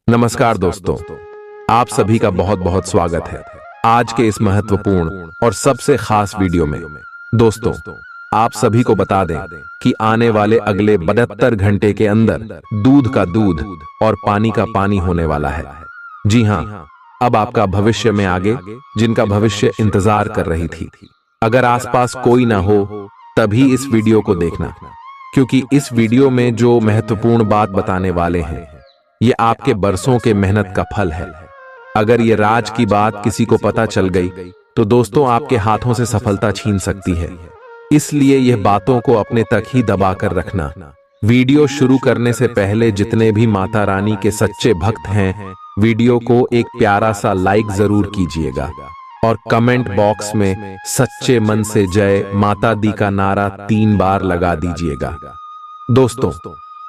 नमस्कार दोस्तों, आप सभी का बहुत बहुत स्वागत है आज के इस महत्वपूर्ण और सबसे खास वीडियो में। दोस्तों, आप सभी को बता दें कि आने वाले अगले 72 घंटे के अंदर दूध का दूध और पानी का पानी होने वाला है। जी हाँ, अब आपका भविष्य में आगे जिनका भविष्य इंतजार कर रही थी। अगर आसपास कोई ना हो तभी इस वीडियो को देखना, क्योंकि इस वीडियो में जो महत्वपूर्ण बात बताने वाले हैं ये आपके बरसों के मेहनत का फल है। अगर ये राज की बात किसी को पता चल गई तो दोस्तों आपके हाथों से सफलता छीन सकती है। इसलिए यह बातों को अपने तक ही दबा कर रखना। वीडियो शुरू करने से पहले जितने भी माता रानी के सच्चे भक्त हैं, वीडियो को एक प्यारा सा लाइक जरूर कीजिएगा और कमेंट बॉक्स में सच्चे मन से जय माता दी का नारा 3 बार लगा दीजिएगा। दोस्तों,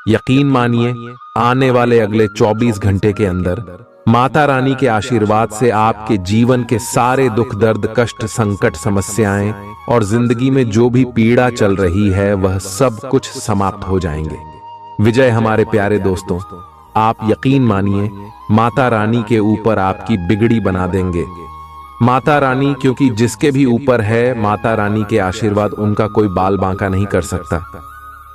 यकीन मानिए, आने वाले अगले 24 घंटे के अंदर माता रानी के आशीर्वाद से आपके जीवन के सारे दुख दर्द कष्ट संकट समस्याएं और जिंदगी में जो भी पीड़ा चल रही है वह सब कुछ समाप्त हो जाएंगे। विजय हमारे प्यारे दोस्तों, आप यकीन मानिए, माता रानी के ऊपर आपकी बिगड़ी बना देंगे। माता रानी, क्योंकि जिसके भी ऊपर है माता रानी के आशीर्वाद, उनका कोई बाल बांका नहीं कर सकता।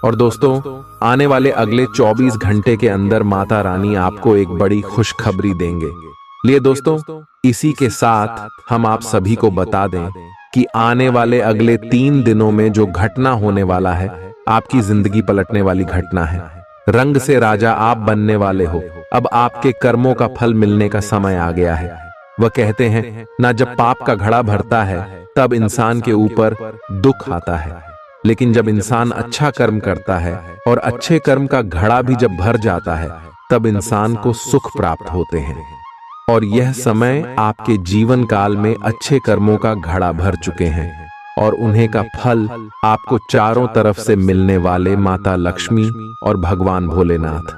और दोस्तों, आने वाले अगले 24 घंटे के अंदर माता रानी आपको एक बड़ी खुशखबरी देंगे। लिए दोस्तों, इसी के साथ हम आप सभी को बता दें कि आने वाले अगले 3 दिनों में जो घटना होने वाला है, आपकी जिंदगी पलटने वाली घटना है। रंग से राजा आप बनने वाले हो। अब आपके कर्मों का फल मिलने का समय आ गया है। वह कहते हैं ना, जब पाप का घड़ा भरता है तब इंसान के ऊपर दुख आता है, लेकिन जब इंसान अच्छा कर्म करता है और अच्छे कर्म का घड़ा भी जब भर जाता है तब इंसान को सुख प्राप्त होते हैं। और यह समय आपके जीवन काल में अच्छे कर्मों का घड़ा भर चुके हैं और उन्हें का फल आपको चारों तरफ से मिलने वाले माता लक्ष्मी और भगवान भोलेनाथ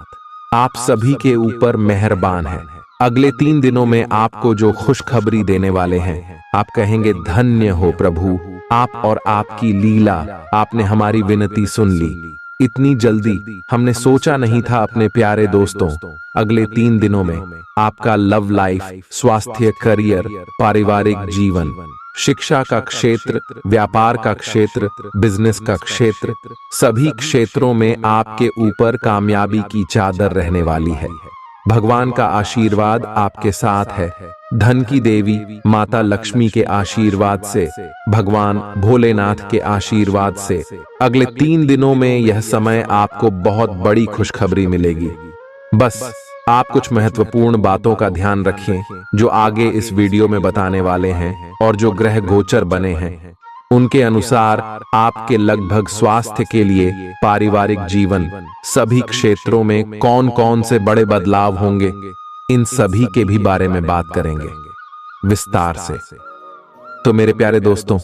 आप सभी के ऊपर मेहरबान है। अगले 3 दिनों में आपको जो खुशखबरी देने वाले हैं, आप कहेंगे धन्य हो प्रभु, आप और आपकी लीला, आपने हमारी विनती सुन ली। इतनी जल्दी हमने सोचा नहीं था। अपने प्यारे दोस्तों, अगले 3 दिनों में आपका लव लाइफ, स्वास्थ्य, करियर, पारिवारिक जीवन, शिक्षा का क्षेत्र, व्यापार का क्षेत्र, बिजनेस का क्षेत्र, सभी क्षेत्रों में आपके ऊपर कामयाबी की चादर रहने वाली है। भगवान का आशीर्वाद आपके साथ है। धन की देवी माता लक्ष्मी के आशीर्वाद से, भगवान भोलेनाथ के आशीर्वाद से अगले 3 दिनों में यह समय आपको बहुत बड़ी खुशखबरी मिलेगी। बस आप कुछ महत्वपूर्ण बातों का ध्यान रखें जो आगे इस वीडियो में बताने वाले हैं, और जो ग्रह गोचर बने हैं उनके अनुसार आपके लगभग स्वास्थ्य के लिए, पारिवारिक जीवन, सभी क्षेत्रों में कौन कौन से बड़े बदलाव होंगे, इन सभी के भी बारे में बात करेंगे विस्तार से। तो मेरे प्यारे दोस्तों,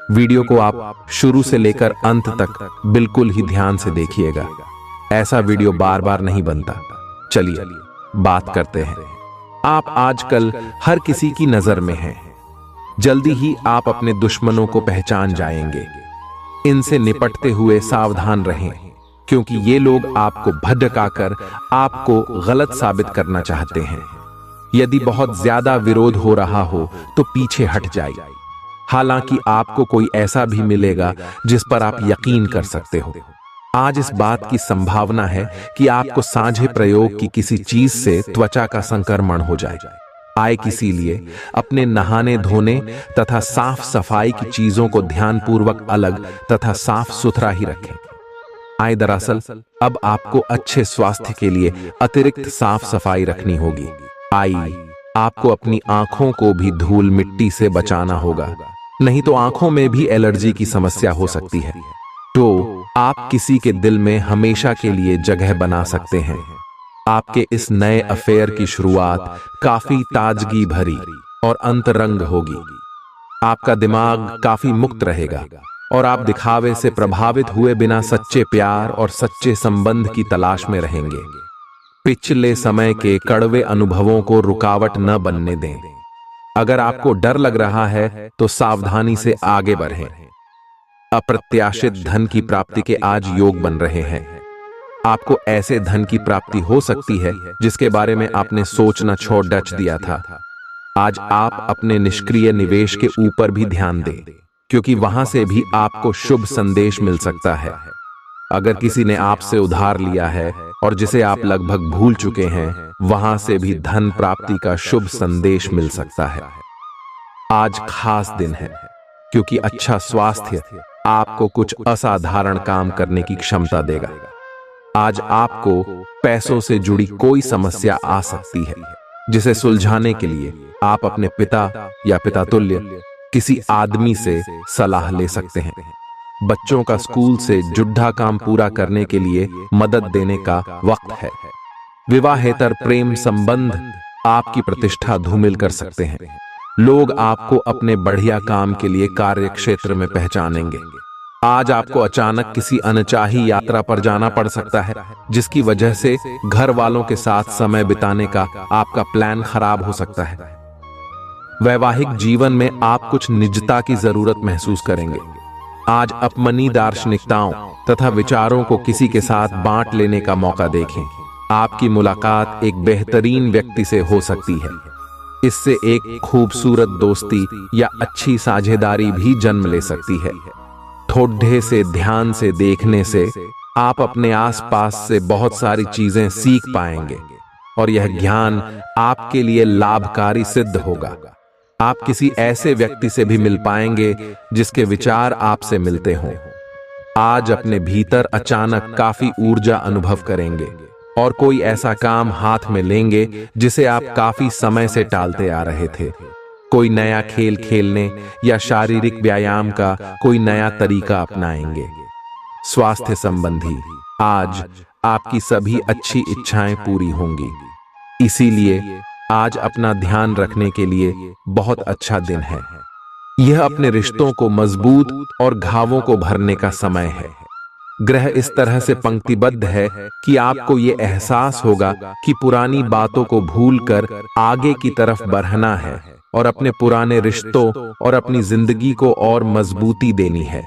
वीडियो को आप शुरू से लेकर अंत तक बिल्कुल ही ध्यान से देखिएगा। ऐसा वीडियो बार बार नहीं बनता। चलिए बात करते हैं। आप आजकल हर किसी की नजर में हैं। जल्दी ही आप अपने दुश्मनों को पहचान जाएंगे। इनसे निपटते हुए सावधान रहें, क्योंकि ये लोग आपको भटकाकर आपको गलत साबित करना चाहते हैं। यदि बहुत ज्यादा विरोध हो रहा हो तो पीछे हट जाइए। हालांकि आपको कोई ऐसा भी मिलेगा जिस पर आप यकीन कर सकते हो। आज इस बात की संभावना है कि आपको साझे प्रयोग की किसी चीज से त्वचा का संक्रमण हो जाए। आए किसी लिए अपने नहाने धोने तथा साफ सफाई की चीजों को ध्यानपूर्वक अलग तथा साफ सुथरा ही रखें। आए दरअसल अब आपको अच्छे स्वास्थ्य के लिए अतिरिक्त साफ सफाई रखनी होगी। आई आपको अपनी आंखों को भी धूल मिट्टी से बचाना होगा, नहीं तो आंखों में भी एलर्जी की समस्या हो सकती है। तो आप किसी के दिल में हमेशा के लिए जगह बना सकते हैं। आपके इस नए अफेयर की शुरुआत काफी ताजगी भरी और अंतरंग होगी। आपका दिमाग काफी मुक्त रहेगा और आप दिखावे से प्रभावित हुए बिना सच्चे प्यार और सच्चे संबंध की तलाश में रहेंगे। पिछले समय के कड़वे अनुभवों को रुकावट न बनने दें। अगर आपको डर लग रहा है तो सावधानी से आगे बढ़ें। अप्रत्याशित धन की प्राप्ति के आज योग बन रहे हैं। आपको ऐसे धन की प्राप्ति हो सकती है जिसके बारे में आपने सोचना छोड़ दिया था। आज आप अपने निष्क्रिय निवेश के ऊपर भी ध्यान दें, क्योंकि वहां से भी आपको शुभ संदेश मिल सकता है। अगर किसी ने आपसे उधार लिया है और जिसे आप लगभग भूल चुके हैं, वहां से भी धन प्राप्ति का शुभ संदेश मिल सकता है। आज खास दिन है, क्योंकि अच्छा स्वास्थ्य आपको कुछ असाधारण काम करने की क्षमता देगा। आज आपको पैसों से जुड़ी कोई समस्या आ सकती है, जिसे सुलझाने के लिए आप अपने पिता या पितातुल्य किसी आदमी से सलाह ले सकते हैं। बच्चों का स्कूल से जुड़ा काम पूरा करने के लिए मदद देने का वक्त है। विवाहेतर प्रेम संबंध आपकी प्रतिष्ठा धूमिल कर सकते हैं। लोग आपको अपने बढ़िया काम के लिए कार्य क्षेत्र में पहचानेंगे। आज आपको अचानक किसी अनचाही यात्रा पर जाना पड़ सकता है, जिसकी वजह से घर वालों के साथ समय बिताने का आपका प्लान खराब हो सकता है। वैवाहिक जीवन में आप कुछ निजता की जरूरत महसूस करेंगे। आज अपनी दार्शनिकताओं तथा विचारों को किसी के साथ बांट लेने का मौका देखें। आपकी मुलाकात एक बेहतरीन व्यक्ति से हो सकती है। इससे एक खूबसूरत दोस्ती या अच्छी साझेदारी भी जन्म ले सकती है। ठोड्ढे से ध्यान से देखने से आप अपने आसपास से बहुत सारी चीजें सीख पाएंगे और यह ज्ञान आपके लिए लाभकारी सिद्ध होगा। आप किसी ऐसे व्यक्ति से भी मिल पाएंगे जिसके विचार आपसे मिलते हों। आज अपने भीतर अचानक काफी ऊर्जा अनुभव करेंगे और कोई ऐसा काम हाथ में लेंगे जिसे आप काफी समय से टालते आ रहे थे। कोई नया खेल खेलने या शारीरिक व्यायाम का कोई नया तरीका अपनाएंगे। स्वास्थ्य संबंधी आज आपकी सभी अच्छी इच्छाएं पूरी होंगी। इसीलिए आज अपना ध्यान रखने के लिए बहुत अच्छा दिन है। यह अपने रिश्तों को मजबूत और घावों को भरने का समय है। ग्रह इस तरह से पंक्तिबद्ध है कि आपको ये एहसास होगा कि पुरानी बातों को भूलकर आगे की तरफ बढ़ना है और अपने पुराने रिश्तों और अपनी जिंदगी को और मजबूती देनी है।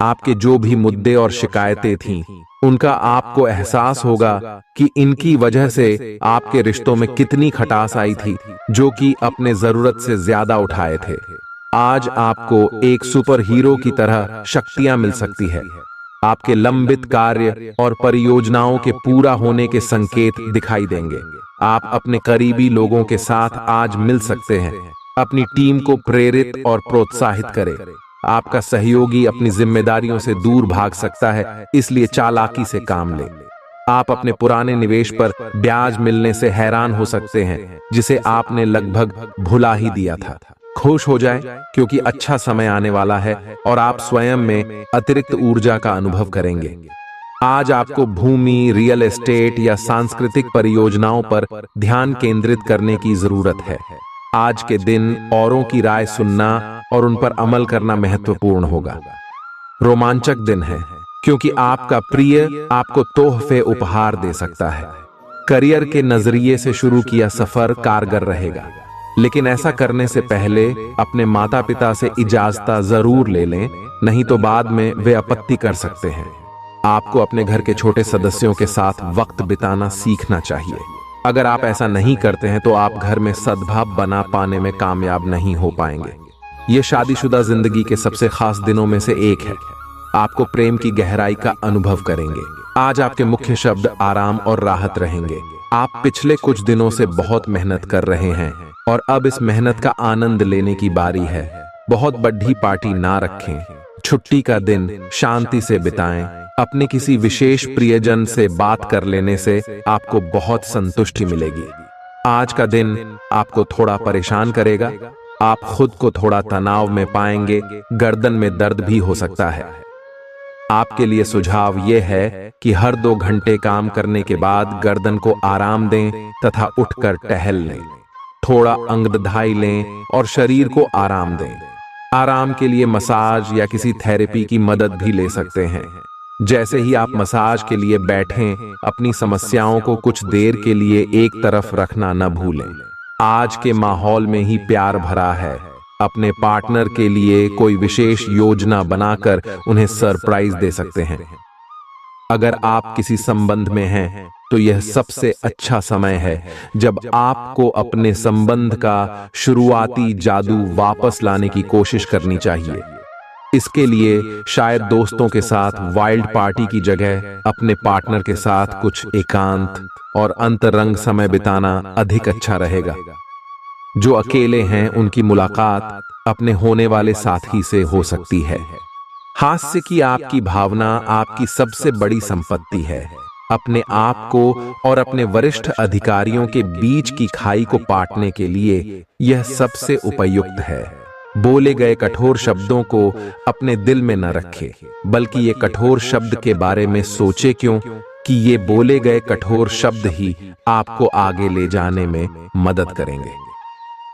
आपके जो भी मुद्दे और शिकायतें थीं, उनका आपको एहसास होगा कि इनकी वजह से आपके रिश्तों में कितनी खटास आई थी, जो कि अपने जरूरत से ज्यादा उठाए थे। आज आपको एक सुपर हीरो की तरह शक्तियां मिल सकती है। आपके लंबित कार्य और परियोजनाओं के पूरा होने के संकेत दिखाई देंगे। आप अपने करीबी लोगों के साथ आज मिल सकते हैं। अपनी टीम को प्रेरित और प्रोत्साहित करें। आपका सहयोगी अपनी जिम्मेदारियों से दूर भाग सकता है, इसलिए चालाकी से काम लें। आप अपने पुराने निवेश पर ब्याज मिलने से हैरान हो सकते हैं, जिसे आपने लगभग भुला ही दिया था। खुश हो जाएं, क्योंकि अच्छा समय आने वाला है और आप स्वयं में अतिरिक्त ऊर्जा का अनुभव करेंगे। आज आपको भूमि, रियल एस्टेट या सांस्कृतिक परियोजनाओं पर ध्यान केंद्रित करने की जरूरत है। आज के दिन औरों की राय सुनना और उन पर अमल करना महत्वपूर्ण होगा। रोमांचक दिन है, क्योंकि आपका प्रिय आपको तोहफे उपहार दे सकता है। करियर के नजरिए से शुरू किया सफर कारगर रहेगा, लेकिन ऐसा करने से पहले अपने माता पिता से इजाजत जरूर ले लें, नहीं तो बाद में वे आपत्ति कर सकते हैं। आपको अपने घर के छोटे सदस्यों के साथ वक्त बिताना सीखना चाहिए। अगर आप ऐसा नहीं करते हैं तो आप घर में सद्भाव बना पाने में कामयाब नहीं हो पाएंगे। ये शादीशुदा जिंदगी के सबसे खास दिनों में से एक है। आपको प्रेम की गहराई का अनुभव करेंगे। आज आपके मुख्य शब्द आराम और राहत रहेंगे। आप पिछले कुछ दिनों से बहुत मेहनत कर रहे हैं और अब इस मेहनत का आनंद लेने की बारी है। बहुत बड़ी पार्टी ना रखें। छुट्टी का दिन शांति से बिताएं। अपने किसी विशेष प्रियजन से बात कर लेने से आपको बहुत संतुष्टि मिलेगी। आज का दिन आपको थोड़ा परेशान करेगा। आप खुद को थोड़ा तनाव में पाएंगे। गर्दन में दर्द भी हो सकता है। आपके लिए सुझाव यह है कि हर 2 घंटे काम करने के बाद गर्दन को आराम दें तथा उठकर टहल लें। थोड़ा अंगदाई लें और शरीर को आराम दें। आराम के लिए मसाज या किसी थेरेपी की मदद भी ले सकते हैं। जैसे ही आप मसाज के लिए बैठें, अपनी समस्याओं को कुछ देर के लिए एक तरफ रखना न भूलें। आज के माहौल में ही प्यार भरा है। अपने पार्टनर के लिए कोई विशेष योजना बनाकर उन्हें सरप्राइज दे सकते हैं। अगर आप किसी संबंध में हैं तो यह सबसे अच्छा समय है जब आपको अपने संबंध का शुरुआती जादू वापस लाने की कोशिश करनी चाहिए। इसके लिए शायद दोस्तों के साथ वाइल्ड पार्टी की जगह अपने पार्टनर के साथ कुछ एकांत और अंतरंग समय बिताना अधिक अच्छा रहेगा। जो अकेले हैं उनकी मुलाकात अपने होने वाले साथी से हो सकती है। हास्य की आपकी भावना आपकी सबसे बड़ी संपत्ति है। अपने आप को और अपने वरिष्ठ अधिकारियों के बीच की खाई को पाटने के लिए यह सबसे उपयुक्त है। बोले गए कठोर शब्दों को अपने दिल में न रखें, बल्कि ये कठोर शब्द के बारे में सोचे, क्यों कि ये बोले गए कठोर शब्द ही आपको आगे ले जाने में मदद करेंगे।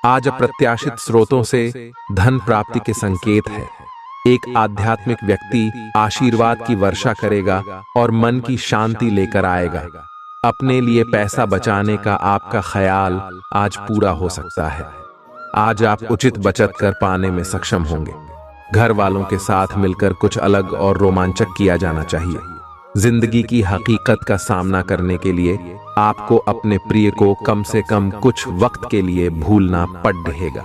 आज अप्रत्याशित स्रोतों से धन प्राप्ति के संकेत है। एक आध्यात्मिक व्यक्ति आशीर्वाद की वर्षा करेगा और मन की शांति लेकर आएगा। अपने लिए पैसा बचाने का आपका ख्याल आज पूरा हो सकता है। आज आप उचित बचत कर पाने में सक्षम होंगे। घर वालों के साथ मिलकर कुछ अलग और रोमांचक किया जाना चाहिए। जिंदगी की हकीकत का सामना करने के लिए आपको अपने प्रिय को कम से कम कुछ वक्त के लिए भूलना पड़ रहेगा।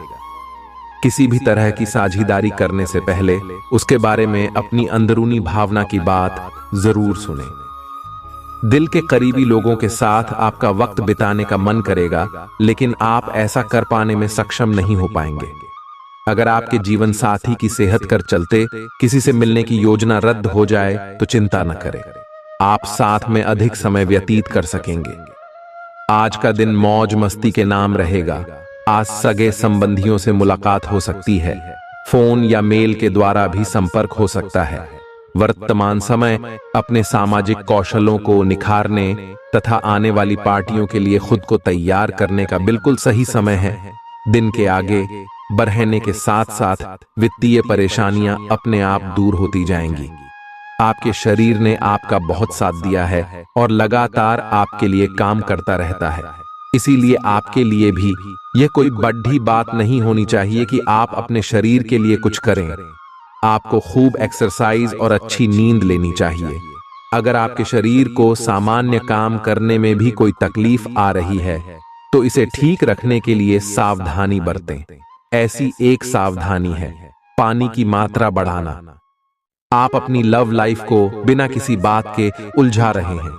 किसी भी तरह की साझेदारी करने से पहले उसके बारे में अपनी अंदरूनी भावना की बात जरूर सुनें। दिल के करीबी लोगों के साथ आपका वक्त बिताने का मन करेगा, लेकिन आप ऐसा कर पाने में सक्षम नहीं हो पाएंगे। अगर आपके जीवन साथी की सेहत कर चलते किसी से मिलने की योजना रद्द हो जाए तो चिंता न करें, आप साथ में अधिक समय व्यतीत कर सकेंगे। आज का दिन मौज मस्ती के नाम रहेगा। आज सगे संबंधियों से मुलाकात हो सकती है। फोन या मेल के द्वारा भी संपर्क हो सकता है। वर्तमान समय अपने सामाजिक कौशलों को निखारने तथा आने वाली पार्टियों के लिए खुद को तैयार करने का बिल्कुल सही समय है। दिन के आगे बढ़ने के साथ साथ वित्तीय परेशानियां अपने आप दूर होती जाएंगी। आपके शरीर ने आपका बहुत साथ दिया है और लगातार आपके लिए काम करता रहता है। इसीलिए आपके लिए भी यह कोई बड़ी बात नहीं होनी चाहिए कि आप अपने शरीर के लिए कुछ करें। आपको खूब एक्सरसाइज और अच्छी नींद लेनी चाहिए। अगर आपके शरीर को सामान्य काम करने में भी कोई तकलीफ आ रही है तो इसे ठीक रखने के लिए सावधानी बरतें। ऐसी एक सावधानी है पानी की मात्रा बढ़ाना। आप अपनी लव लाइफ को बिना किसी बात के उलझा रहे हैं।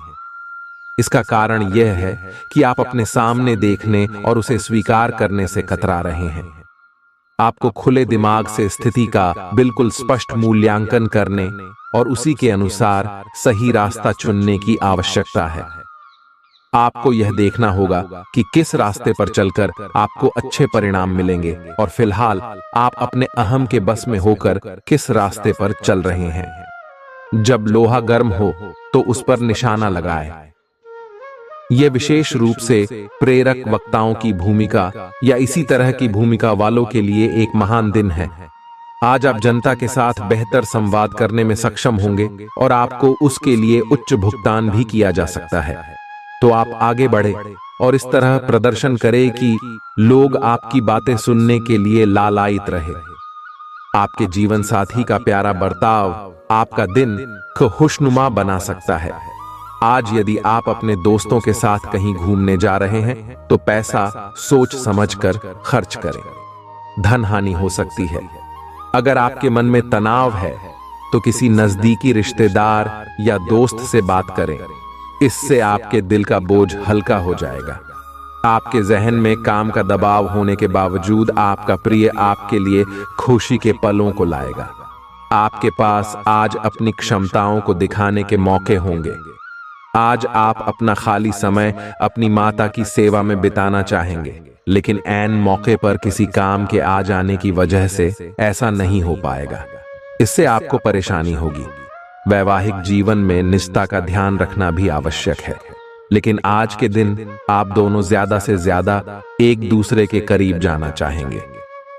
इसका कारण यह है कि आप अपने सामने देखने और उसे स्वीकार करने से कतरा रहे हैं। आपको खुले दिमाग से स्थिति का बिल्कुल स्पष्ट मूल्यांकन करने और उसी के अनुसार सही रास्ता चुनने की आवश्यकता है। आपको यह देखना होगा कि किस रास्ते पर चलकर आपको अच्छे परिणाम मिलेंगे और फिलहाल आप अपने अहम के बस में होकर किस रास्ते पर चल रहे हैं। जब लोहा गर्म हो तो उस पर निशाना लगाएं। यह विशेष रूप से प्रेरक वक्ताओं की भूमिका या इसी तरह की भूमिका वालों के लिए एक महान दिन है। आज आप जनता के साथ बेहतर संवाद करने में सक्षम होंगे और आपको उसके लिए उच्च भुगतान भी किया जा सकता है। तो आप आगे बढ़े और इस तरह प्रदर्शन करें कि लोग आपकी बातें सुनने के लिए लालायित रहे। आपके जीवन साथी का प्यारा बर्ताव आपका दिन को खुशनुमा बना सकता है। आज यदि आप अपने दोस्तों के साथ कहीं घूमने जा रहे हैं तो पैसा सोच समझकर खर्च करें। धन हानि हो सकती है। अगर आपके मन में तनाव है तो किसी नजदीकी रिश्तेदार या दोस्त से बात करें। इससे आपके दिल का बोझ हल्का हो जाएगा। आपके जहन में काम का दबाव होने के बावजूद आपका प्रिय आपके लिए खुशी के पलों को लाएगा। आपके पास आज अपनी क्षमताओं को दिखाने के मौके होंगे। आज आप अपना खाली समय अपनी माता की सेवा में बिताना चाहेंगे, लेकिन ऐन मौके पर किसी काम के आ जाने की वजह से ऐसा नहीं हो पाएगा। इससे आपको परेशानी होगी। वैवाहिक जीवन में निष्ठा का ध्यान रखना भी आवश्यक है, लेकिन आज के दिन आप दोनों ज्यादा से ज्यादा एक दूसरे के करीब जाना चाहेंगे।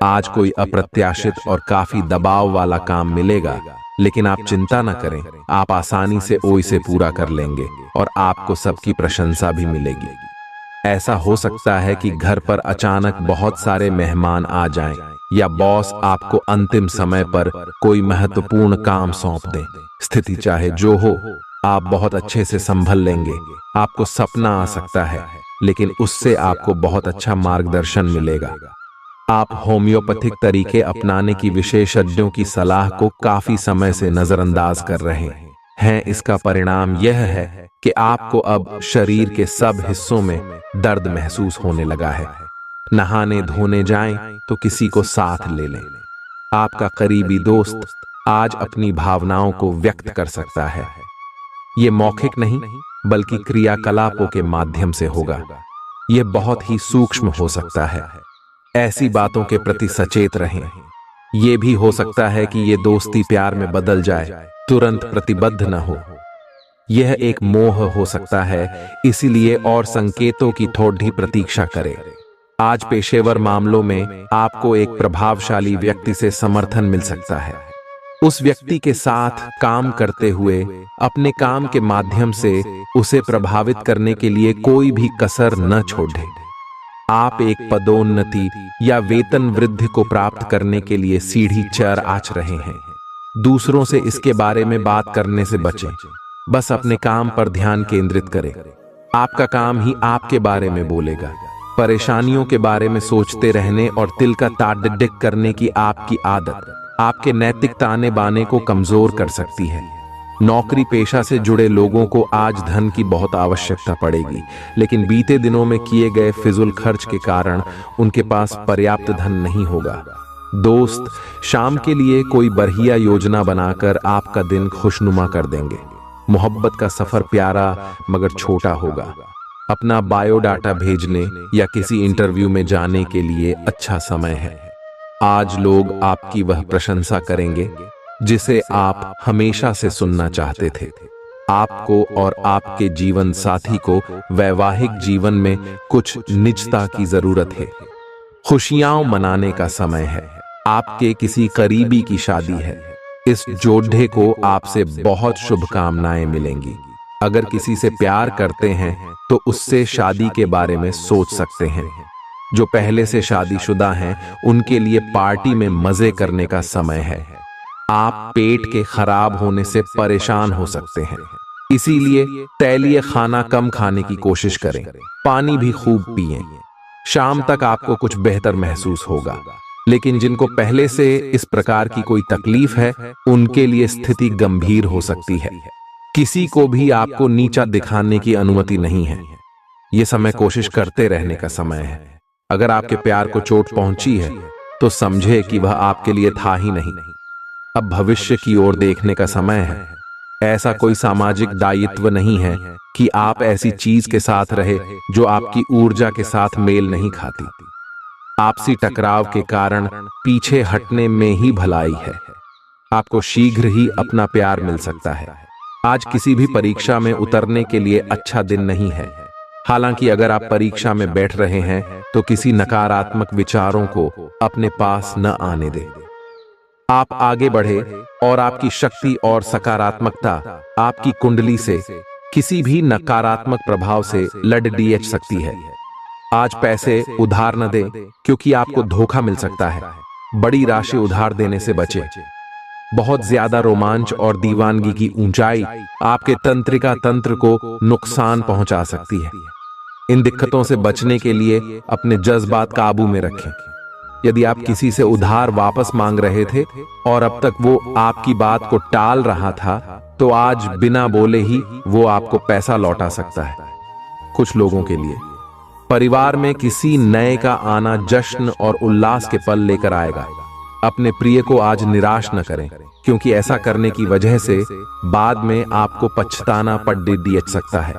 आज कोई अप्रत्याशित और काफी दबाव वाला काम मिलेगा, लेकिन आप चिंता न करें, आप आसानी से इसे पूरा कर लेंगे और आपको सबकी प्रशंसा भी मिलेगी। ऐसा हो सकता है कि घर पर अचानक बहुत सारे मेहमान आ जाएं या बॉस आपको अंतिम समय पर कोई महत्वपूर्ण काम सौंप दें। स्थिति चाहे जो हो, आप बहुत अच्छे से संभल लेंगे। आपको सपना आ सकता है, लेकिन उससे आपको बहुत अच्छा मार्गदर्शन मिलेगा। आप होम्योपैथिक तरीके अपनाने की विशेषज्ञों की सलाह को काफी समय से नजरअंदाज कर रहे हैं। इसका परिणाम यह है कि आपको अब शरीर के सब हिस्सों में दर्द महसूस होने लगा है। नहाने धोने जाएं तो किसी को साथ ले लें। आपका करीबी दोस्त आज अपनी भावनाओं को व्यक्त कर सकता है। ये मौखिक नहीं, बल्कि क्रियाकलापों के माध्यम से होगा। यह बहुत ही सूक्ष्म हो सकता है। ऐसी बातों के प्रति सचेत रहें। यह भी हो सकता है कि ये दोस्ती प्यार में बदल जाए, तुरंत प्रतिबद्ध न हो। यह एक मोह हो सकता है, इसीलिए और संकेतों की थोड़ी प्रतीक्षा करें। आज पेशेवर मामलों में आपको एक प्रभावशाली व्यक्ति से समर्थन मिल सकता है। उस व्यक्ति के साथ काम करते हुए अपने काम के माध्यम से उसे प्रभावित करने के लिए कोई भी कसर न छोड़ें। आप एक पदोन्नति या वेतन वृद्धि को प्राप्त करने के लिए सीढ़ी चढ़ आच रहे हैं। दूसरों से इसके बारे में बात करने से बचें। बस अपने काम पर ध्यान केंद्रित करें। आपका काम ही आपके बारे में बोलेगा। परेशानियों के बारे में सोचते रहने और तिल का ताड़ करने की आपकी आदत आपके नैतिक ताने बाने को कमजोर कर सकती है। नौकरी पेशा से जुड़े लोगों को आज धन की बहुत आवश्यकता पड़ेगी, लेकिन बीते दिनों में किए गए फिजूल खर्च के कारण उनके पास पर्याप्त धन नहीं होगा। दोस्त शाम के लिए कोई बढ़िया योजना बनाकर आपका दिन खुशनुमा कर देंगे। मोहब्बत का सफर प्यारा मगर छोटा होगा। अपना बायोडाटा भेजने या किसी इंटरव्यू में जाने के लिए अच्छा समय है। आज लोग आपकी वह प्रशंसा करेंगे जिसे आप हमेशा से सुनना चाहते थे। आपको और आपके जीवन साथी को वैवाहिक जीवन में कुछ निजता की जरूरत है। खुशियां मनाने का समय है। आपके किसी करीबी की शादी है। इस जोड़े को आपसे बहुत शुभकामनाएं मिलेंगी। अगर किसी से प्यार करते हैं तो उससे शादी के बारे में सोच सकते हैं। जो पहले से शादीशुदा हैं उनके लिए पार्टी में मजे करने का समय है। आप पेट के खराब होने से परेशान हो सकते हैं, इसीलिए तैलीय खाना कम खाने की कोशिश करें। पानी भी खूब पिएं। शाम तक आपको कुछ बेहतर महसूस होगा, लेकिन जिनको पहले से इस प्रकार की कोई तकलीफ है उनके लिए स्थिति गंभीर हो सकती है। किसी को भी आपको नीचा दिखाने की अनुमति नहीं है। यह समय कोशिश करते रहने का समय है। अगर आपके प्यार को चोट पहुंची है तो समझे कि वह आपके लिए था ही नहीं। अब भविष्य की ओर देखने का समय है। ऐसा कोई सामाजिक दायित्व नहीं है कि आप ऐसी चीज के साथ रहे जो आपकी ऊर्जा के साथ मेल नहीं खाती। आपसी टकराव के कारण पीछे हटने में ही भलाई है। आपको शीघ्र ही अपना प्यार मिल सकता है। आज किसी भी परीक्षा में उतरने के लिए अच्छा दिन नहीं है। हालांकि अगर आप परीक्षा में बैठ रहे हैं तो किसी नकारात्मक विचारों को अपने पास न आने दें। आप आगे बढ़े और आपकी शक्ति और सकारात्मकता आपकी कुंडली से किसी भी नकारात्मक प्रभाव से लड़ सकती है। आज पैसे उधार न दें, क्योंकि आपको धोखा मिल सकता है। बड़ी राशि उधार देने से बचें। बहुत ज्यादा रोमांच और दीवानगी की ऊंचाई आपके तंत्रिका तंत्र को नुकसान पहुंचा सकती है। इन दिक्कतों से बचने के लिए अपने जज्बात काबू में रखें। यदि आप किसी से उधार वापस मांग रहे थे और अब तक वो आपकी बात को टाल रहा था, तो आज बिना बोले ही वो आपको पैसा लौटा सकता है। कुछ लोगों के लिए परिवार में किसी नए का आना जश्न और उल्लास के पल लेकर आएगा। अपने प्रिय को आज निराश न करें, क्योंकि ऐसा करने की वजह से बाद में आपको पछताना पड़ सकता है।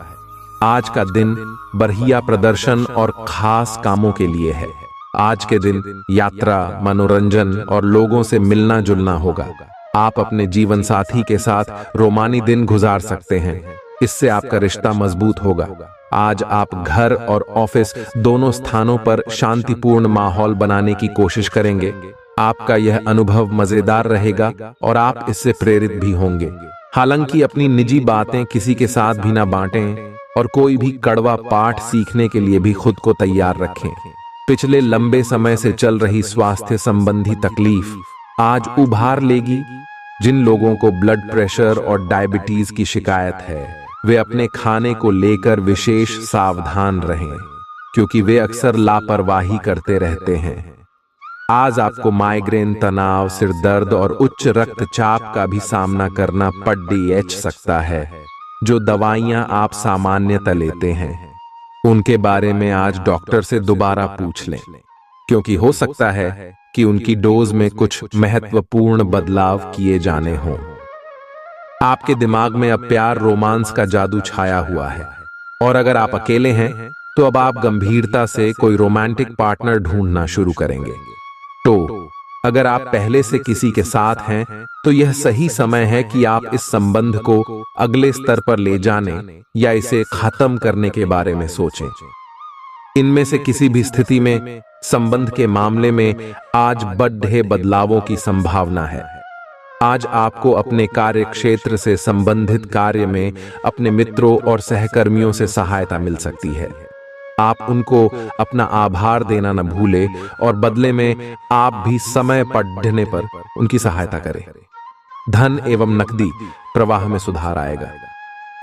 आज का दिन बढ़िया प्रदर्शन और खास कामों के लिए है। आज के दिन यात्रा, मनोरंजन और लोगों से मिलना जुलना होगा। आप अपने जीवन साथी के साथ रोमानी दिन गुजार सकते हैं। इससे आपका रिश्ता मजबूत होगा। आज आप घर और ऑफिस दोनों स्थानों पर शांतिपूर्ण माहौल बनाने की कोशिश करेंगे। आपका यह अनुभव मजेदार रहेगा और आप इससे प्रेरित भी होंगे। हालांकि अपनी निजी बातें किसी के साथ भी ना बांटें और कोई भी कड़वा पाठ सीखने के लिए भी खुद को तैयार रखें। पिछले लंबे समय से चल रही स्वास्थ्य संबंधी तकलीफ आज उभार लेगी। जिन लोगों को ब्लड प्रेशर और डायबिटीज की शिकायत है वे अपने खाने को लेकर विशेष सावधान रहें, क्योंकि वे अक्सर लापरवाही करते रहते हैं। आज आपको माइग्रेन, तनाव, सिर दर्द और उच्च रक्तचाप का भी सामना करना पड़ सकता है। जो दवाइयां आप सामान्यतः लेते हैं उनके बारे में आज डॉक्टर से दोबारा पूछ लें, क्योंकि हो सकता है कि उनकी डोज में कुछ महत्वपूर्ण बदलाव किए जाने हों। आपके दिमाग में अब प्यार, रोमांस का जादू छाया हुआ है, और अगर आप अकेले हैं तो अब आप गंभीरता से कोई रोमांटिक पार्टनर ढूंढना शुरू करेंगे। तो अगर आप पहले से किसी के साथ हैं तो यह सही समय है कि आप इस संबंध को अगले स्तर पर ले जाने या इसे खत्म करने के बारे में सोचें। इनमें से किसी भी स्थिति में संबंध के मामले में आज बड़े बदलावों की संभावना है। आज आपको अपने कार्य क्षेत्र से संबंधित कार्य में अपने मित्रों और सहकर्मियों से सहायता मिल सकती है। आप उनको अपना आभार देना न भूलें और बदले में आप भी समय पड़ने पर उनकी सहायता करें। धन एवं नकदी प्रवाह में सुधार आएगा।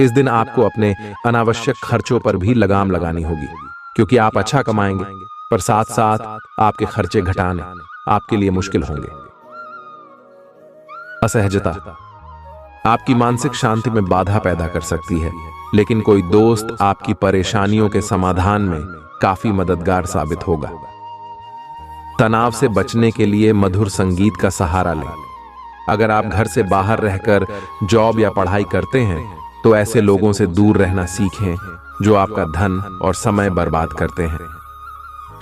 इस दिन आपको अपने अनावश्यक खर्चों पर भी लगाम लगानी होगी, क्योंकि आप अच्छा कमाएंगे पर साथ साथ आपके खर्चे घटाने आपके लिए मुश्किल होंगे। असहजता आपकी मानसिक शांति में बाधा पैदा कर सकती है, लेकिन कोई दोस्त आपकी परेशानियों के समाधान में काफी मददगार साबित होगा। तनाव से बचने के लिए मधुर संगीत का सहारा लें। अगर आप घर से बाहर रहकर जॉब या पढ़ाई करते हैं तो ऐसे लोगों से दूर रहना सीखें जो आपका धन और समय बर्बाद करते हैं।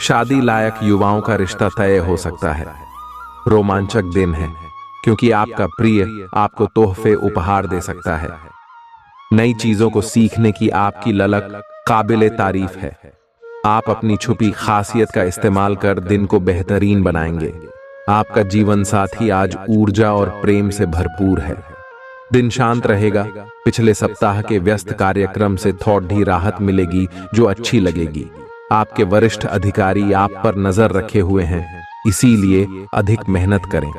शादी लायक युवाओं का रिश्ता तय हो सकता है। रोमांचक दिन है, क्योंकि आपका प्रिय आपको तोहफे उपहार दे सकता है। नई चीजों को सीखने की आपकी ललक काबिले तारीफ है। आप अपनी छुपी खासियत का इस्तेमाल कर दिन को बेहतरीन बनाएंगे। आपका जीवन साथी आज ऊर्जा और प्रेम से भरपूर है। दिन शांत रहेगा। पिछले सप्ताह के व्यस्त कार्यक्रम से थोड़ी राहत मिलेगी जो अच्छी लगेगी। आपके वरिष्ठ अधिकारी आप पर नजर रखे हुए हैं, इसीलिए अधिक मेहनत करें।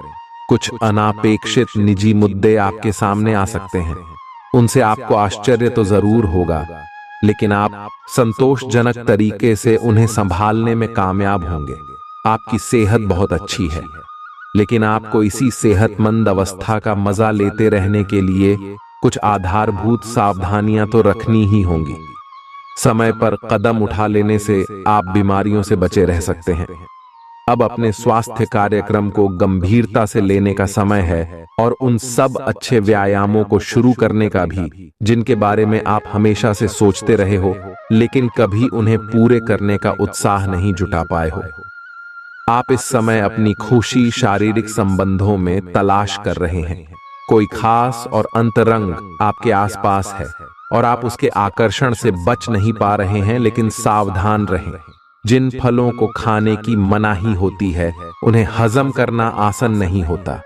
कुछ अनापेक्षित निजी मुद्दे आपके सामने आ सकते हैं। उनसे आपको आश्चर्य तो जरूर होगा, लेकिन आप संतोषजनक तरीके से उन्हें संभालने में कामयाब होंगे। आपकी सेहत बहुत अच्छी है, लेकिन आपको इसी सेहतमंद अवस्था का मजा लेते रहने के लिए कुछ आधारभूत सावधानियां तो रखनी ही होंगी। समय पर कदम उठा लेने से आप बीमारियों से बचे रह सकते हैं। अब अपने स्वास्थ्य कार्यक्रम को गंभीरता से लेने का समय है और उन सब अच्छे व्यायामों को शुरू करने का भी जिनके बारे में आप हमेशा से सोचते रहे हो, लेकिन कभी उन्हें पूरे करने का उत्साह नहीं जुटा पाए हो। आप इस समय अपनी खुशी शारीरिक संबंधों में तलाश कर रहे हैं। कोई खास और अंतरंग आपके आसपास है और आप उसके आकर्षण से बच नहीं पा रहे हैं, लेकिन सावधान रहें। जिन फलों को खाने की मनाही होती है उन्हें हजम करना आसान नहीं होता।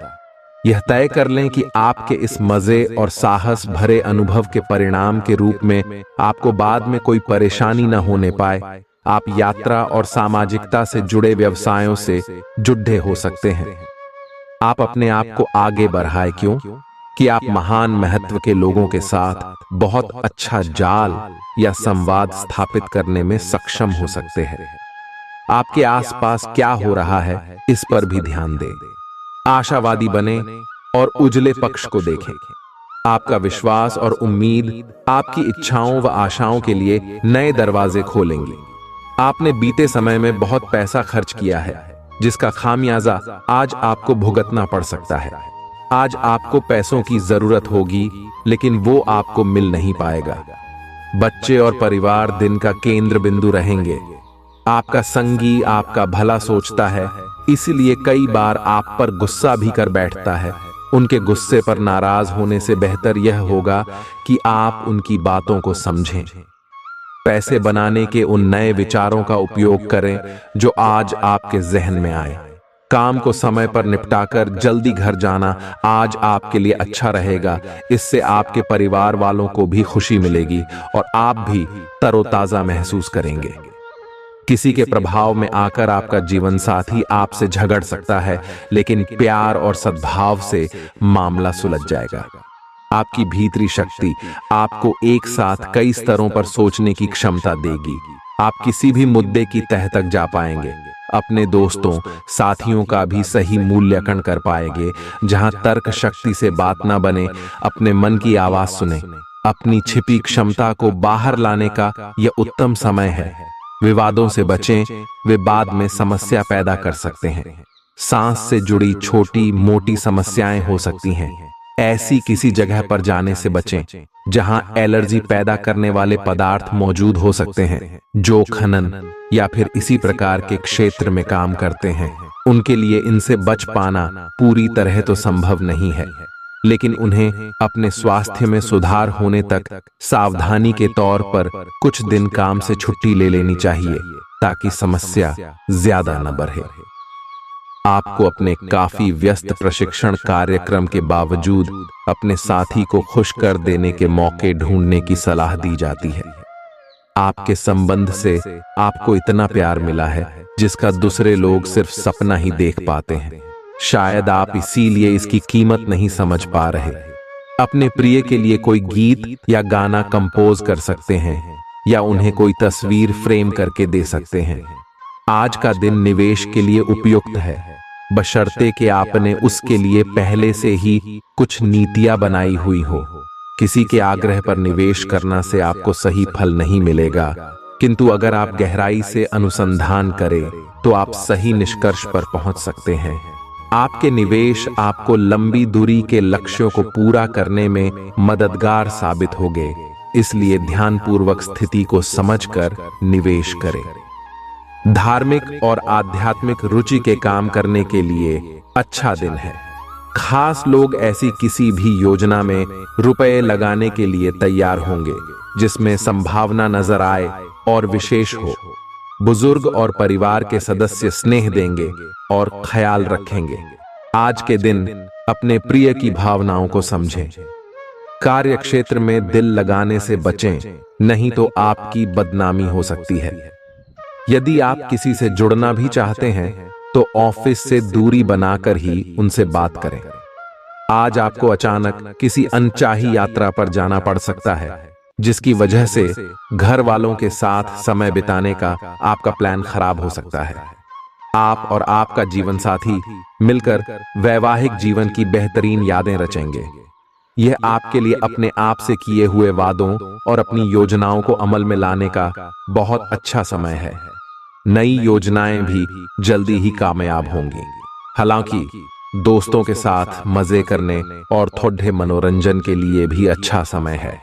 यह तय कर लें कि आपके इस मजे और साहस भरे अनुभव के परिणाम के रूप में आपको बाद में कोई परेशानी न होने पाए। आप यात्रा और सामाजिकता से जुड़े व्यवसायों से जुड़े हो सकते हैं। आप अपने आप को आगे बढ़ाएं, क्यों कि आप महान महत्व के लोगों के साथ बहुत अच्छा जाल या संवाद स्थापित करने में सक्षम हो सकते हैं। आपके आसपास क्या हो रहा है इस पर भी ध्यान दें। आशावादी बने और उजले पक्ष को देखें। आपका विश्वास और उम्मीद आपकी इच्छाओं व आशाओं के लिए नए दरवाजे खोलेंगी। आपने बीते समय में बहुत पैसा खर्च किया है, जिसका खामियाजा आज आपको भुगतना पड़ सकता है। आज आपको पैसों की जरूरत होगी, लेकिन वो आपको मिल नहीं पाएगा। बच्चे और परिवार दिन का केंद्र बिंदु रहेंगे। आपका संगी आपका भला सोचता है, इसलिए कई बार आप पर गुस्सा भी कर बैठता है। उनके गुस्से पर नाराज होने से बेहतर यह होगा कि आप उनकी बातों को समझें। पैसे बनाने के उन नए विचारों का उपयोग करें जो आज आपके जहन में आए। काम को समय पर निपटाकर जल्दी घर जाना आज आपके लिए अच्छा रहेगा। इससे आपके परिवार वालों को भी खुशी मिलेगी और आप भी तरोताजा महसूस करेंगे। किसी के प्रभाव में आकर आपका जीवन साथी आपसे झगड़ सकता है, लेकिन प्यार और सद्भाव से मामला सुलझ जाएगा। आपकी भीतरी शक्ति आपको एक साथ कई स्तरों पर सोचने की क्षमता देगी। आप किसी भी मुद्दे की तह तक जा पाएंगे। अपने दोस्तों साथियों का भी सही मूल्यांकन कर पाएंगे। जहां तर्क शक्ति से बात ना बने, अपने मन की आवाज सुने। अपनी छिपी क्षमता को बाहर लाने का यह उत्तम समय है। विवादों से बचें, वे बाद में समस्या पैदा कर सकते हैं। सांस से जुड़ी छोटी मोटी समस्याएं हो सकती हैं। ऐसी किसी जगह पर जाने से बचें जहां एलर्जी पैदा करने वाले पदार्थ मौजूद हो सकते हैं। जो खनन या फिर इसी प्रकार के क्षेत्र में काम करते हैं, उनके लिए इनसे बच पाना पूरी तरह तो संभव नहीं है, लेकिन उन्हें अपने स्वास्थ्य में सुधार होने तक सावधानी के तौर पर कुछ दिन काम से छुट्टी ले लेनी चाहिए, ताकि समस्या ज्यादा न बढ़े। आपको अपने काफी व्यस्त प्रशिक्षण कार्यक्रम के बावजूद अपने साथी को खुश कर देने के मौके ढूंढने की सलाह दी जाती है। आपके संबंध से आपको इतना प्यार मिला है जिसका दूसरे लोग सिर्फ सपना ही देख पाते हैं। शायद आप इसीलिए इसकी कीमत नहीं समझ पा रहे। अपने प्रिय के लिए कोई गीत या गाना कंपोज कर सकते हैं, या उन्हें कोई तस्वीर फ्रेम करके दे सकते हैं। आज का दिन निवेश के लिए उपयुक्त है, बशर्ते कि आपने उसके लिए पहले से ही कुछ नीतियां बनाई हुई हो। किसी के आग्रह पर निवेश करना से आपको सही फल नहीं मिलेगा, किंतु अगर आप गहराई से अनुसंधान करें तो आप सही निष्कर्ष पर पहुंच सकते हैं। आपके निवेश आपको लंबी दूरी के लक्ष्यों को पूरा करने में मददगार साबित होंगे, इसलिए ध्यानपूर्वक स्थिति को समझकर निवेश करें। धार्मिक और आध्यात्मिक रुचि के काम करने के लिए अच्छा दिन है। खास लोग ऐसी किसी भी योजना में रुपए लगाने के लिए तैयार होंगे जिसमें संभावना नजर आए और विशेष हो। बुजुर्ग और परिवार के सदस्य स्नेह देंगे और ख्याल रखेंगे। आज के दिन अपने प्रिय की भावनाओं को समझें। कार्य क्षेत्र में दिल लगाने से बचें, नहीं तो आपकी बदनामी हो सकती है। यदि आप किसी से जुड़ना भी चाहते हैं तो ऑफिस से दूरी बनाकर ही उनसे बात करें। आज आपको अचानक किसी अनचाही यात्रा पर जाना पड़ सकता है, जिसकी वजह से घर वालों के साथ समय बिताने का आपका प्लान खराब हो सकता है। आप और आपका जीवन साथी मिलकर वैवाहिक जीवन की बेहतरीन यादें रचेंगे। यह आपके लिए अपने आप से किए हुए वादों और अपनी योजनाओं को अमल में लाने का बहुत अच्छा समय है। नई योजनाएं भी जल्दी ही कामयाब होंगी। हालांकि दोस्तों के साथ मजे करने और थोड़े मनोरंजन के लिए भी अच्छा समय है।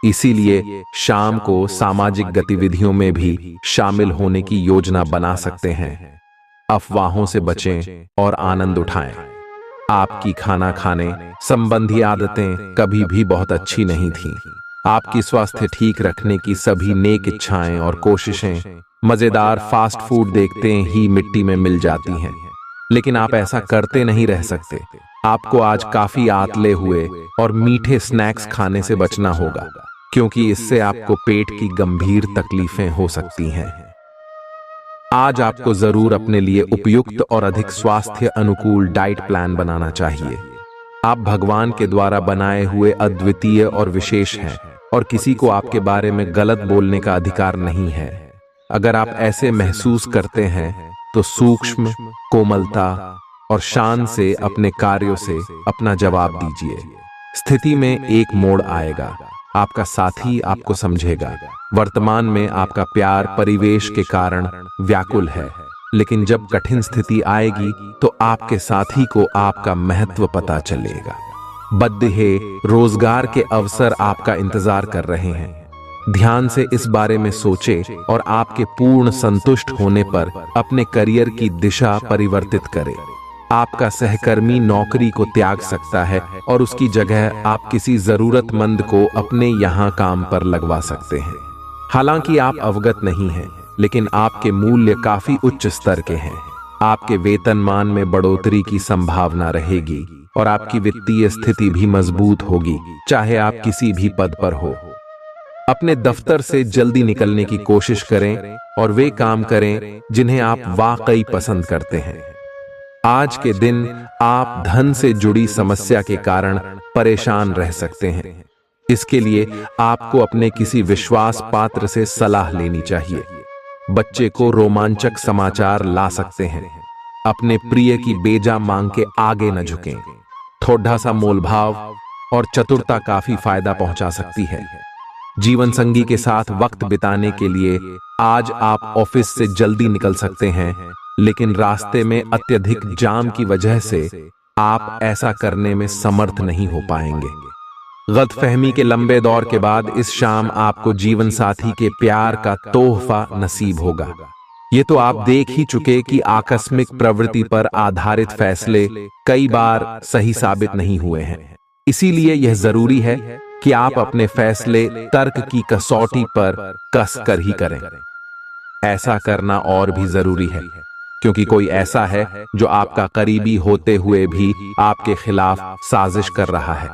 इसीलिए शाम को सामाजिक गतिविधियों में भी शामिल होने की योजना बना सकते हैं। अफवाहों से बचें और आनंद उठाएं। आपकी खाना खाने संबंधी आदतें कभी भी बहुत अच्छी नहीं थीं। आपकी स्वास्थ्य ठीक रखने की सभी नेक इच्छाएं और कोशिशें मजेदार फास्ट फूड देखते ही मिट्टी में मिल जाती हैं। लेकिन आप ऐसा करते नहीं रह सकते। आपको आज काफी आतले हुए और मीठे स्नैक्स खाने से बचना होगा, क्योंकि इससे आपको पेट की गंभीर तकलीफें हो सकती हैं। आज आपको जरूर अपने लिए उपयुक्त और अधिक स्वास्थ्य अनुकूल डाइट प्लान बनाना चाहिए। आप भगवान के द्वारा बनाए हुए अद्वितीय और विशेष हैं, और किसी को आपके बारे में गलत बोलने का अधिकार नहीं है। अगर आप ऐसे महसूस करते हैं तो सूक्ष्म, कोमलता और शान से अपने कार्यों से अपना जवाब दीजिए। स्थिति में एक मोड़ आएगा, आपका साथी आपको समझेगा। वर्तमान में आपका प्यार परिवेश के कारण व्याकुल है, लेकिन जब कठिन स्थिति आएगी तो आपके साथी को आपका महत्व पता चलेगा। बद्दे रोजगार के अवसर आपका इंतजार कर रहे हैं। ध्यान से इस बारे में सोचें और आपके पूर्ण संतुष्ट होने पर अपने करियर की दिशा परिवर्तित करें। आपका सहकर्मी नौकरी को त्याग सकता है और उसकी जगह आप किसी जरूरतमंद को अपने यहाँ काम पर लगवा सकते हैं। हालांकि आप अवगत नहीं हैं, लेकिन आपके मूल्य काफी उच्च स्तर के हैं। आपके वेतनमान में बढ़ोतरी की संभावना रहेगी और आपकी वित्तीय स्थिति भी मजबूत होगी, चाहे आप किसी भी पद पर हो। अपने दफ्तर से जल्दी निकलने की कोशिश करें और वे काम करें जिन्हें आप वाकई पसंद करते हैं। आज के दिन आप धन से जुड़ी समस्या के कारण परेशान रह सकते हैं। इसके लिए आपको अपने किसी विश्वास पात्र से सलाह लेनी चाहिए। बच्चे को रोमांचक समाचार ला सकते हैं। अपने प्रिय की बेजा मांग के आगे न झुकें। थोड़ा सा मोलभाव और चतुरता काफी फायदा पहुंचा सकती है। जीवन संगी के साथ वक्त बिताने के लिए आज आप ऑफिस से जल्दी निकल सकते हैं, लेकिन रास्ते में अत्यधिक जाम की वजह से आप ऐसा करने में समर्थ नहीं हो पाएंगे। गलतफहमी के लंबे दौर के बाद इस शाम आपको जीवन साथी के प्यार का तोहफा नसीब होगा। ये तो आप देख ही चुके कि आकस्मिक प्रवृत्ति पर आधारित फैसले कई बार सही साबित नहीं हुए हैं। इसीलिए यह जरूरी है कि आप अपने फैसले तर्क की कसौटी पर कस कर ही करें। ऐसा करना और भी जरूरी है क्योंकि कोई ऐसा है जो आपका करीबी होते हुए भी आपके खिलाफ साजिश कर रहा है।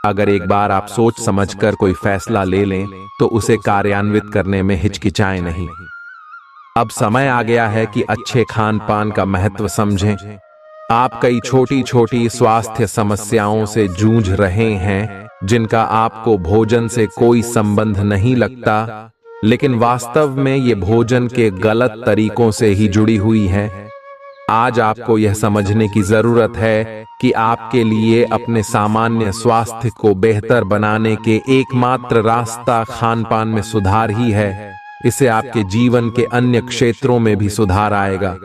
अगर एक बार आप सोच समझकर कोई फैसला ले लें तो उसे कार्यान्वित करने में हिचकिचाएं नहीं। अब समय आ गया है कि अच्छे खान पान का महत्व समझें। आप कई छोटी छोटी स्वास्थ्य समस्याओं से जूझ रहे हैं जिनका आपको भोजन से कोई संबंध नहीं लगता, लेकिन वास्तव में ये भोजन के गलत तरीकों से ही जुड़ी हुई है। आज आपको यह समझने की जरूरत है कि आपके लिए अपने सामान्य स्वास्थ्य को बेहतर बनाने के एकमात्र रास्ता खान पान में सुधार ही है। इससे आपके जीवन के अन्य क्षेत्रों में भी सुधार आएगा।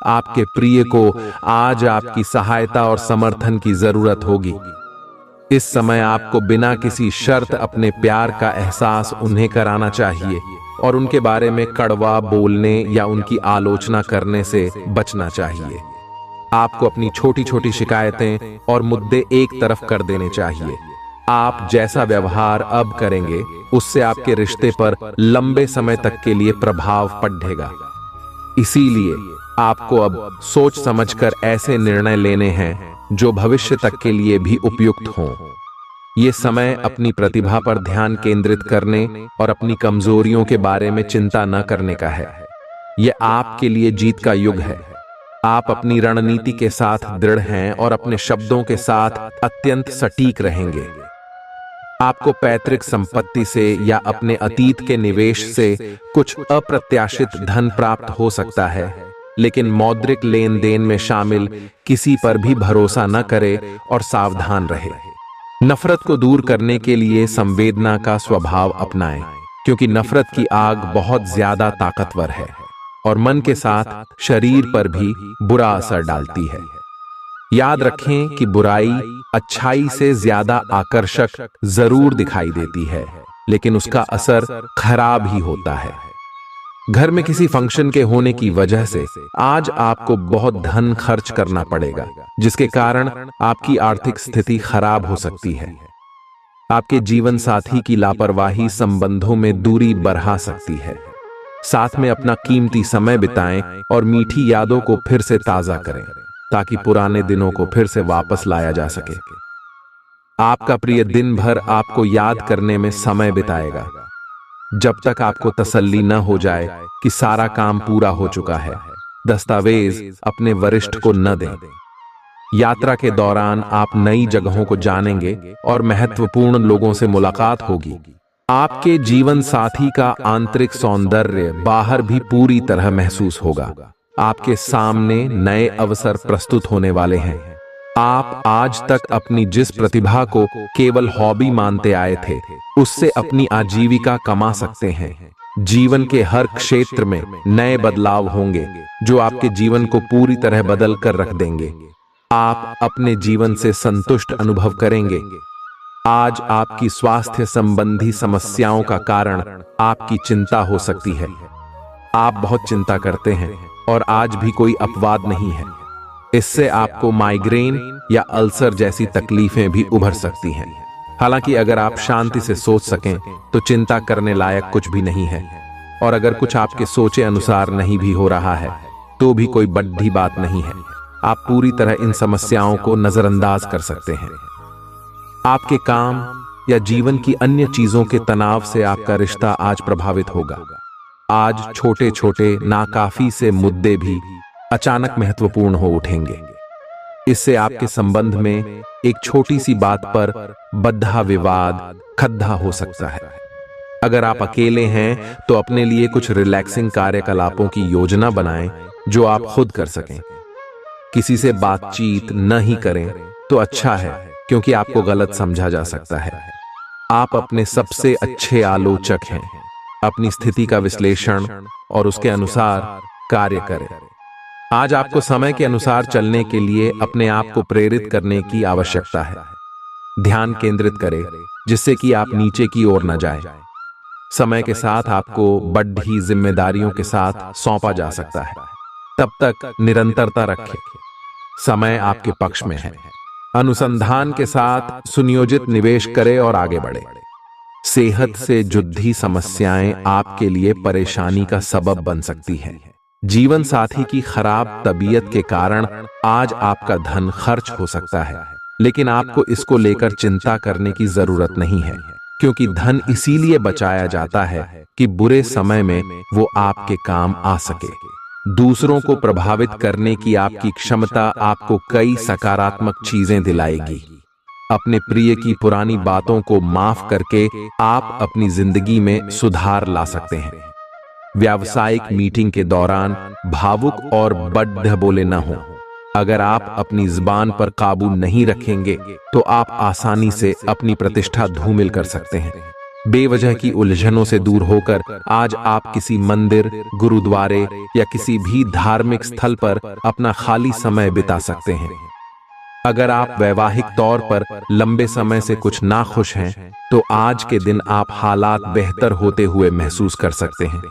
आपके प्रिय को आज आपकी सहायता और समर्थन की जरूरत होगी। इस समय आपको बिना किसी शर्त अपने प्यार का एहसास उन्हें कराना चाहिए और उनके बारे में कड़वा बोलने या उनकी आलोचना करने से बचना चाहिए। आपको अपनी छोटी छोटी शिकायतें और मुद्दे एक तरफ कर देने चाहिए। आप जैसा व्यवहार अब करेंगे उससे आपके रिश्ते पर लंबे समय तक के लिए प्रभाव पड़ेगा। इसीलिए आपको अब सोच समझकर ऐसे निर्णय लेने हैं जो भविष्य तक के लिए भी उपयुक्त हों। ये समय अपनी प्रतिभा पर ध्यान केंद्रित करने और अपनी कमजोरियों के बारे में चिंता न करने का है। यह आपके लिए जीत का युग है। आप अपनी रणनीति के साथ दृढ़ हैं और अपने शब्दों के साथ अत्यंत सटीक रहेंगे। आपको पैतृक संपत्ति से या अपने अतीत के निवेश से कुछ अप्रत्याशित धन प्राप्त हो सकता है, लेकिन मौद्रिक लेन देन में शामिल किसी पर भी भरोसा न करें और सावधान रहे। नफरत को दूर करने के लिए संवेदना का स्वभाव अपनाएं, क्योंकि नफरत की आग बहुत ज्यादा ताकतवर है और मन के साथ शरीर पर भी बुरा असर डालती है। याद रखें कि बुराई अच्छाई से ज्यादा आकर्षक जरूर दिखाई देती है, लेकिन उसका असर खराब ही होता है। घर में किसी फंक्शन के होने की वजह से आज आपको बहुत धन खर्च करना पड़ेगा, जिसके कारण आपकी आर्थिक स्थिति खराब हो सकती है। आपके जीवन साथी की लापरवाही संबंधों में दूरी बढ़ा सकती है। साथ में अपना कीमती समय बिताएं और मीठी यादों को फिर से ताजा करें, ताकि पुराने दिनों को फिर से वापस लाया जा सके। आपका प्रिय दिन भर आपको याद करने में समय बिताएगा, जब तक आपको तसल्ली न हो जाए कि सारा काम पूरा हो चुका है। दस्तावेज अपने वरिष्ठ को न दें। यात्रा के दौरान आप नई जगहों को जानेंगे और महत्वपूर्ण लोगों से मुलाकात होगी। आपके जीवन साथी का आंतरिक सौंदर्य बाहर भी पूरी तरह महसूस होगा। आपके सामने नए अवसर प्रस्तुत होने वाले हैं। आप आज तक अपनी जिस प्रतिभा को केवल हॉबी मानते आए थे, उससे अपनी आजीविका कमा सकते हैं। जीवन के हर क्षेत्र में नए बदलाव होंगे जो आपके जीवन को पूरी तरह बदल कर रख देंगे। आप अपने जीवन से संतुष्ट अनुभव करेंगे। आज आपकी स्वास्थ्य संबंधी समस्याओं का कारण आपकी चिंता हो सकती है। आप बहुत चिंता करते हैं और आज भी कोई अपवाद नहीं है। इससे आपको माइग्रेन या अल्सर जैसी तकलीफें भी उभर सकती हैं। हालांकि अगर आप शांति से सोच सकें तो चिंता करने लायक कुछ भी नहीं है, और अगर कुछ आपके सोचे अनुसार नहीं भी हो रहा है तो भी कोई बड़ी बात नहीं है। आप पूरी तरह इन समस्याओं को नजरअंदाज कर सकते हैं। आपके काम या जीवन की अन्य चीजों के तनाव से आपका रिश्ता आज प्रभावित होगा। आज छोटे छोटे नाकाफी से मुद्दे भी अचानक महत्वपूर्ण हो उठेंगे। इससे आपके संबंध में एक छोटी सी बात पर बद्धा विवाद खद्दा हो सकता है। अगर आप अकेले हैं तो अपने लिए कुछ रिलैक्सिंग कार्यकलापों की योजना बनाएं जो आप खुद कर सकें। किसी से बातचीत न ही करें तो अच्छा है, क्योंकि आपको गलत समझा जा सकता है। आप अपने सबसे अच्छे आलोचक हैं। अपनी स्थिति का विश्लेषण और उसके अनुसार कार्य करें। आज आपको समय के अनुसार चलने के लिए अपने आप को प्रेरित करने की आवश्यकता है। ध्यान केंद्रित करें जिससे कि आप नीचे की ओर न जाएं। समय के साथ आपको बढ़ी जिम्मेदारियों के साथ सौंपा जा सकता है। तब तक निरंतरता रखें। समय आपके पक्ष में है। अनुसंधान के साथ सुनियोजित निवेश करें और आगे बढ़े। सेहत से जुड़ी समस्याएं आपके लिए परेशानी का सबब बन सकती हैं। जीवन साथी की खराब तबीयत के कारण आज आपका धन खर्च हो सकता है, लेकिन आपको इसको लेकर चिंता करने की जरूरत नहीं है, क्योंकि धन इसीलिए बचाया जाता है कि बुरे समय में वो आपके काम आ सके। दूसरों को प्रभावित करने की आपकी क्षमता आपको कई सकारात्मक चीजें दिलाएगी। अपने प्रिय की पुरानी बातों को माफ करके आप अपनी जिंदगी में सुधार ला सकते हैं। व्यावसायिक मीटिंग के दौरान भावुक और बड्ढ बोले न हो। अगर आप अपनी जुबान पर काबू नहीं रखेंगे तो आप आसानी से अपनी प्रतिष्ठा धूमिल कर सकते हैं। बेवजह की उलझनों से दूर होकर आज आप किसी मंदिर, गुरुद्वारे या किसी भी धार्मिक स्थल पर अपना खाली समय बिता सकते हैं। अगर आप वैवाहिक तौर पर लंबे समय से कुछ नाखुश हैं तो आज के दिन आप हालात बेहतर होते हुए महसूस कर सकते हैं।